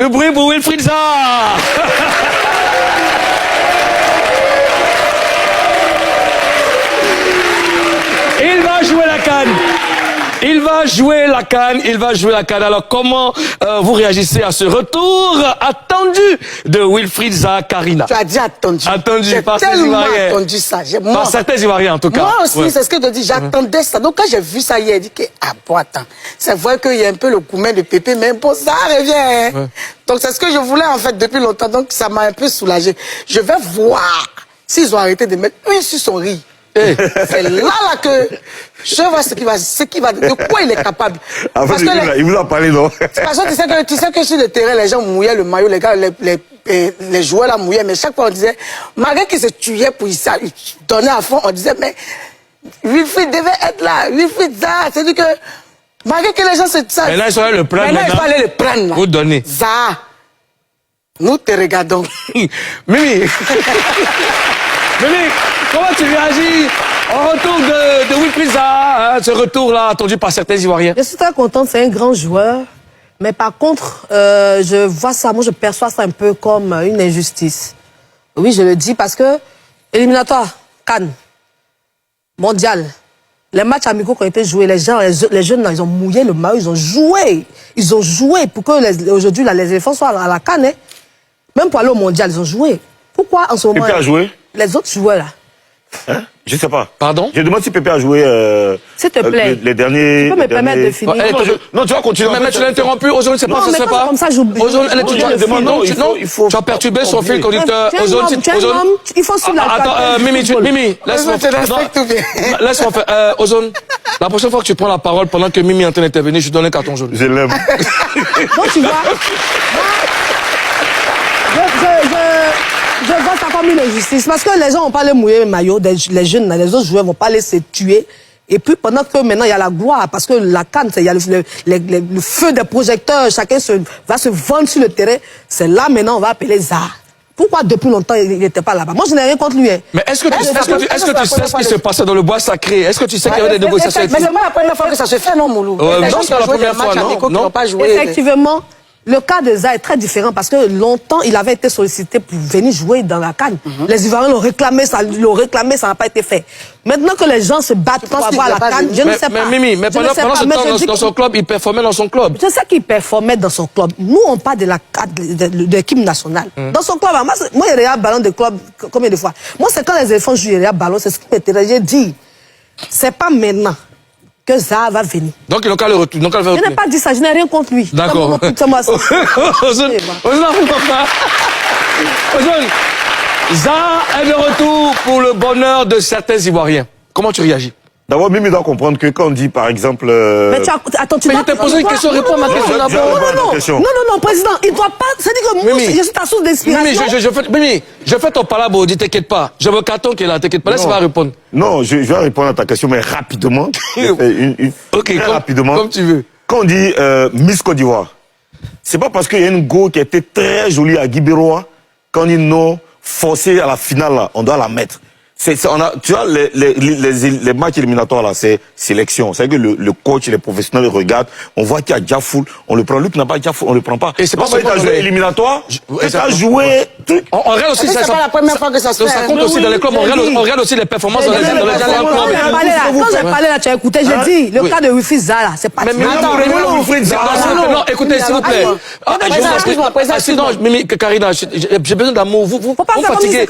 Le bruit pour Wilfried Zaha. Il va jouer la CAN. Il va jouer la CAN, il va jouer la CAN. Alors comment vous réagissez à ce retour attendu de Wilfried Zaha, Karina? Tu as dit attendu. Attendu par ces tellement Ivoiriens. attendu ça. Par certains Ivoiriens en tout cas. Moi aussi, c'est ce que je dis, j'attendais ça. Donc quand j'ai vu ça hier, j'ai dit que, ah bon, attends, c'est vrai qu'il y a un peu le coumet de Pépé, mais bon, ça revient. Hein. Ouais. Donc c'est ce que je voulais en fait depuis longtemps, donc ça m'a un peu soulagé. Je vais voir s'ils ont arrêté de mettre une sur son riz. C'est là que je vois ce qui va, de quoi il est capable. En fait, il vous a parlé, non? De toute façon, tu sais que sur le terrain, les gens mouillaient le maillot, les gars, les joueurs là mouillaient, mais chaque fois on disait, malgré qu'ils se tuaient pour ça, ils donnaient à fond, on disait, mais Wilfried devait être là, Wilfried Zaha, c'est-à-dire que, malgré que les gens se tuent. Mais là, ils sont allés le prendre. Maintenant, il fallait le prendre. Là. Vous donner. Zaha, nous te regardons. Mimi. Mimi, comment tu réagis au retour de Wilfried Zaha, ce retour-là attendu par certains Ivoiriens? Je suis très contente, c'est un grand joueur. Mais par contre, je vois ça, moi je perçois ça un peu comme une injustice. Oui, je le dis parce que, éliminatoire, CAN, mondial, les matchs amicaux qui ont été joués, les jeunes, là, ils ont mouillé le maillot, ils ont joué. Ils ont joué pour que aujourd'hui, les éléphants soient à la CAN. Hein. Même pour aller au mondial, ils ont joué. Pourquoi en ce moment... Pépé a joué? Les autres joueurs là. Hein? Je sais pas. Pardon? Je demande si Pépé a joué s'il te plaît. Les derniers... Tu peux me permettre de finir? Non, tu vas continuer. Mais tu l'as interrompu. Ozone, c'est pas ça, c'est pas. Comme ça, j'oublie. Ozone, tu as perturbé son fil conducteur. Ozone, il faut suivre la... Attends, Mimi, laisse-moi faire. Ozone, la prochaine fois que tu prends la parole pendant que Mimi est en train d'intervenir, je te donne un carton jaune. Je l'aime. Donc, tu vois... Je vois ça comme une injustice. Parce que les gens vont pas les mouiller le maillot, les jeunes, les autres joueurs vont pas les se tuer. Et puis pendant que maintenant il y a la gloire, parce que la CAN, il y a le feu des projecteurs, chacun va se vendre sur le terrain. C'est là maintenant on va appeler Zaha. Pourquoi depuis longtemps il n'était pas là-bas? Moi je n'ai rien contre lui. Hein. Mais est-ce que tu sais ce qui se passait dans le bois sacré? Est-ce que tu sais qu'il y avait des négociations? Mais c'est pas la première fois que ça se fait, non, Moulou? Non, c'est pas la première fois, non. Effectivement. Le cas de Zaha est très différent parce que longtemps, il avait été sollicité pour venir jouer dans la CAN. Les Ivoiriens l'ont réclamé, ça n'a pas été fait. Maintenant que les gens se battent pour avoir la CAN, je ne sais pas. Mais Mimi, pendant ce temps, dans son club, il performait dans son club. Je sais qu'il performait dans son club. Nous, on parle de l'équipe nationale. Dans son club, moi, il y a un ballon de club, combien de fois? Moi, c'est quand les éléphants jouent, il y a un ballon, c'est ce qui m'intéresse. J'ai dit, c'est pas maintenant que Zaha va venir. Donc, il a le retour. Je n'ai pas dit ça, je n'ai rien contre lui. D'accord. Ozone, Zaha est de retour pour le bonheur de certains Ivoiriens. Comment tu réagis? D'abord, Mimi doit comprendre que quand on dit, par exemple... Mais attends, tu je t'ai posé une question, réponds à ma question d'abord. Non, président, il doit pas... C'est-à-dire que moi, je suis ta source d'inspiration. Mimi, je fais ton palabre, dis t'inquiète pas. Je veux carton qui est là, t'inquiète pas, laisse-moi répondre. Non, je vais répondre à ta question, mais rapidement. Ok, rapidement. Comme tu veux. Quand on dit Miss Côte d'Ivoire, c'est pas parce qu'il y a une go qui était très jolie à Guibéroa, quand ils n'ont forcé à la finale, là, on doit la mettre. Tu vois, les matchs éliminatoires, là, c'est sélection. C'est que le coach, les professionnels regardent, on voit qu'il y a Diafoul, on le prend. Lui qui n'a pas Diafoul, on le prend pas. Et c'est pas ça. Tu as joué éliminatoire, tu as joué truc. On regarde aussi ça. C'est pas la première fois que ça se fait. Ça compte aussi dans les clubs. On regarde aussi les performances dans les clubs. Quand j'ai parlé là, tu as écouté, j'ai dit, le cas de Wilfried Zaha, là, c'est pas... Mais non, écoutez, s'il vous plaît. Sinon, Mimi, Karina, j'ai besoin d'amour. Vous fatiguez.